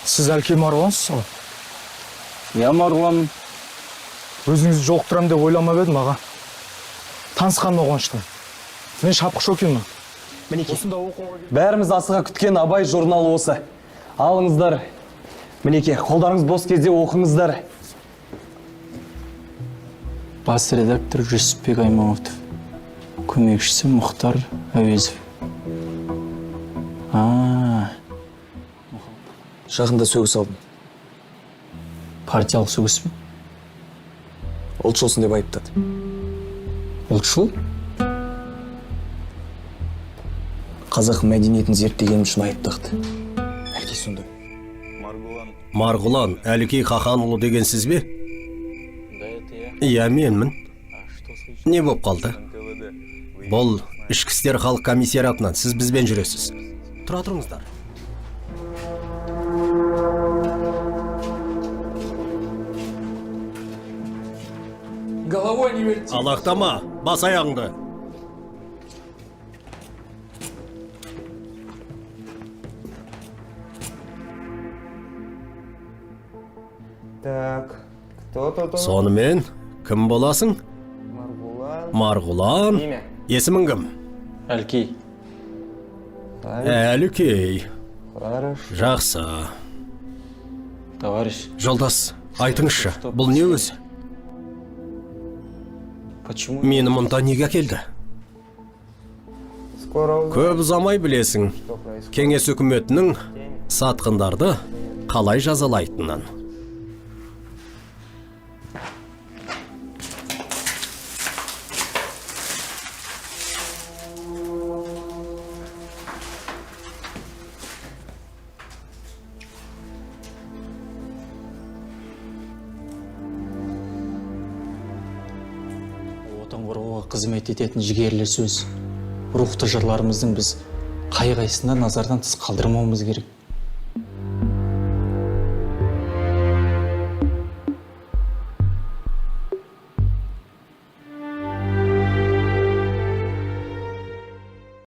Сіз Әлкей Марғұлансыз ғой? Я Марғұланмын. Өзіңізді жолықтырам деп ойламап едім, аға. Танысқаныма қуаныштымын. Мен Шапқыш Шокинмін. Мінеке. Бәріміз асыға күткен Абай журналы осы. Алыңыздар. Мінеке, қолдарыңыз бос кезде оқыңыздар. Бас редактор Жүсіпбек Аймауытов. Көмекшісі Мұхтар Әуезов. Жақында сөгіс алдым. Партиялық сөгіс пе? Ұлтшылсың деп айыптады. Ұлтшыл? Қазақ мәдениетін зерттегенім үшін айыптақты. Әлкей сонда. Марғұлан, Әлкей Хақанұлы деген сіз бе? Иә, менмін. Не боп қалды? Бұл ішкі істер халық комиссариатынан сіз бізбен жүресіз. Тұра тұрыңыздар. Головой не верти. Алақтама, бас аяғыңды. Так, кто-то... Сонымен, кім боласың? Марғұлан. Имя? Есімің кім? Әлкей. Әлкей. Хорошо. Жақсы. Товарищ. Жолдас, айтыңызшы, бұл не өзі? Почему? Мені мұнда неге келді? Көп ұзамай білесің, кеңес үкіметінің сатқындарды қалай жазалайтынын. Отан қорғауға қызмет ететін жігерлі сөз. Рухты жырларымыздың біз қай-қайсында назардан тыс қалдырмауымыз керек.